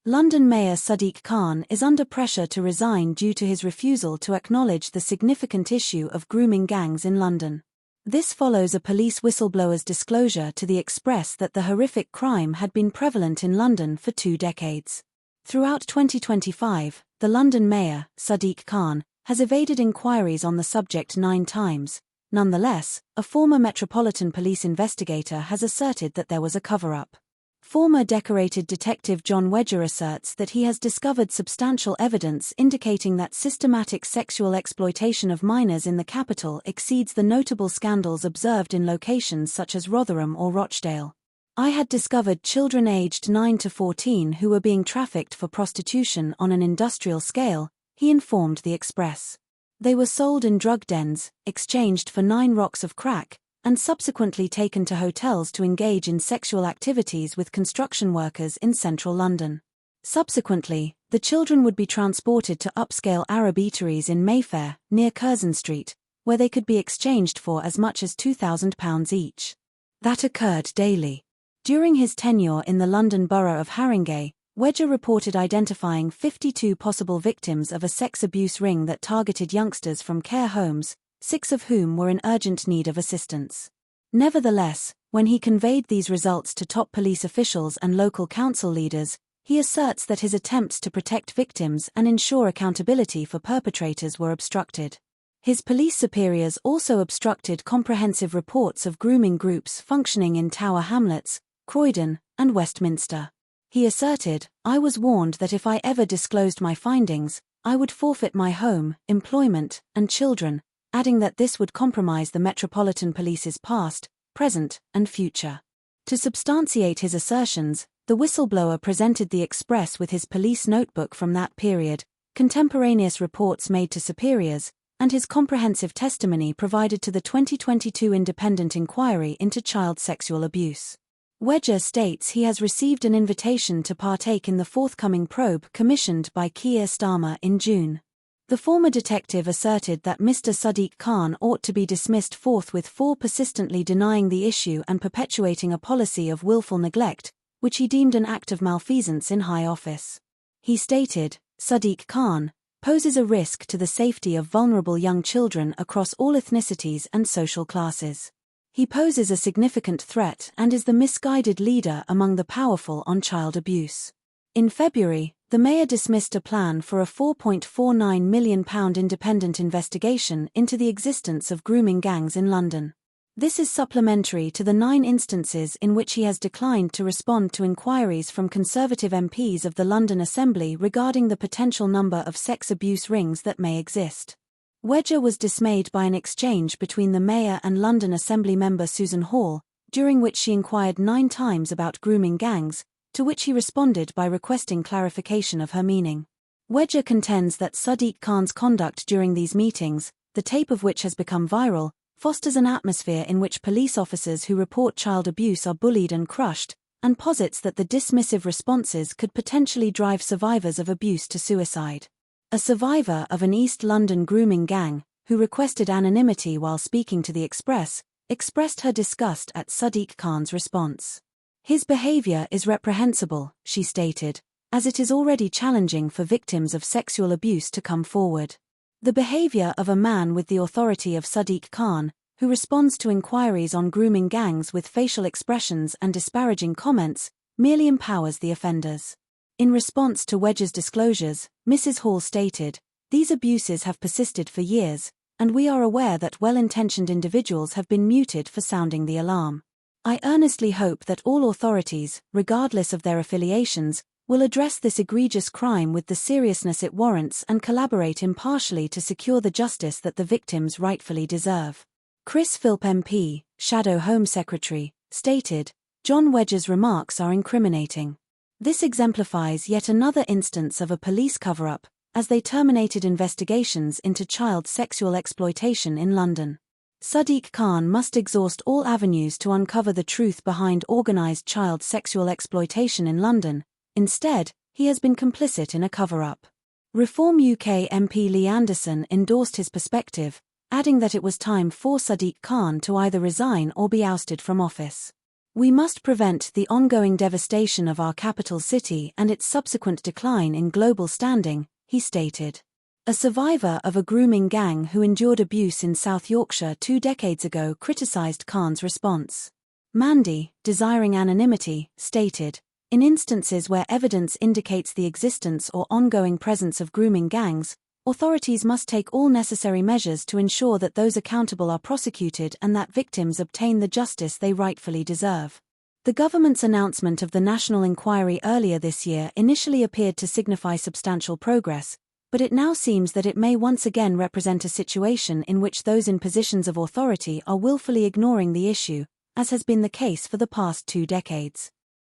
London Mayor Sadiq Khan is under pressure to resign due to his refusal to acknowledge the significant issue of grooming gangs in London. This follows a police whistleblower's disclosure to the Express that the horrific crime had been prevalent in London for 2 decades. Throughout 2025, the London Mayor, Sadiq Khan, has evaded inquiries on the subject 9 times. Nonetheless, a former Metropolitan Police investigator has asserted that there was a cover-up. Former decorated detective Jon Wedger asserts that he has discovered substantial evidence indicating that systematic sexual exploitation of minors in the capital exceeds the notable scandals observed in locations such as Rotherham or Rochdale. I had discovered children aged 9 to 14 who were being trafficked for prostitution on an industrial scale, he informed the Express. They were sold in drug dens, exchanged for 9 rocks of crack, and subsequently taken to hotels to engage in sexual activities with construction workers in central London. Subsequently, the children would be transported to upscale Arab eateries in Mayfair, near Curzon Street, where they could be exchanged for as much as £2,000 each. That occurred daily. During his tenure in the London borough of Haringey, Wedger reported identifying 52 possible victims of a sex abuse ring that targeted youngsters from care homes, 6 of whom were in urgent need of assistance. Nevertheless, when he conveyed these results to top police officials and local council leaders, he asserts that his attempts to protect victims and ensure accountability for perpetrators were obstructed. His police superiors also obstructed comprehensive reports of grooming groups functioning in Tower Hamlets, Croydon, and Westminster. He asserted, "I was warned that if I ever disclosed my findings, I would forfeit my home, employment, and children," adding that this would compromise the Metropolitan Police's past, present, and future. To substantiate his assertions, the whistleblower presented the Express with his police notebook from that period, contemporaneous reports made to superiors, and his comprehensive testimony provided to the 2022 independent inquiry into child sexual abuse. Wedger states he has received an invitation to partake in the forthcoming probe commissioned by Keir Starmer in June. The former detective asserted that Mr. Sadiq Khan ought to be dismissed forthwith for persistently denying the issue and perpetuating a policy of willful neglect, which he deemed an act of malfeasance in high office. He stated, "Sadiq Khan poses a risk to the safety of vulnerable young children across all ethnicities and social classes. He poses a significant threat and is the misguided leader among the powerful on child abuse." In February, the mayor dismissed a plan for a £4.49 million independent investigation into the existence of grooming gangs in London. This is supplementary to the 9 instances in which he has declined to respond to inquiries from Conservative MPs of the London Assembly regarding the potential number of sex abuse rings that may exist. Wedger was dismayed by an exchange between the mayor and London Assembly member Susan Hall, during which she inquired 9 times about grooming gangs, to which he responded by requesting clarification of her meaning. Wedger contends that Sadiq Khan's conduct during these meetings, the tape of which has become viral, fosters an atmosphere in which police officers who report child abuse are bullied and crushed, and posits that the dismissive responses could potentially drive survivors of abuse to suicide. A survivor of an East London grooming gang, who requested anonymity while speaking to the Express, expressed her disgust at Sadiq Khan's response. "His behavior is reprehensible," she stated, "as it is already challenging for victims of sexual abuse to come forward. The behavior of a man with the authority of Sadiq Khan, who responds to inquiries on grooming gangs with facial expressions and disparaging comments, merely empowers the offenders." In response to Wedger's disclosures, Mrs. Hall stated, "These abuses have persisted for years, and we are aware that well-intentioned individuals have been muted for sounding the alarm. I earnestly hope that all authorities, regardless of their affiliations, will address this egregious crime with the seriousness it warrants and collaborate impartially to secure the justice that the victims rightfully deserve." Chris Philp MP, Shadow Home Secretary, stated, "Jon Wedger's remarks are incriminating. This exemplifies yet another instance of a police cover-up, as they terminated investigations into child sexual exploitation in London. Sadiq Khan must exhaust all avenues to uncover the truth behind organised child sexual exploitation in London. Instead, he has been complicit in a cover-up." Reform UK MP Lee Anderson endorsed his perspective, adding that it was time for Sadiq Khan to either resign or be ousted from office. "We must prevent the ongoing devastation of our capital city and its subsequent decline in global standing," he stated. A survivor of a grooming gang who endured abuse in South Yorkshire 2 decades ago criticised Khan's response. Mandy, desiring anonymity, stated, "In instances where evidence indicates the existence or ongoing presence of grooming gangs, authorities must take all necessary measures to ensure that those accountable are prosecuted and that victims obtain the justice they rightfully deserve." The government's announcement of the national inquiry earlier this year initially appeared to signify substantial progress, but it now seems that it may once again represent a situation in which those in positions of authority are willfully ignoring the issue, as has been the case for the past 2 decades.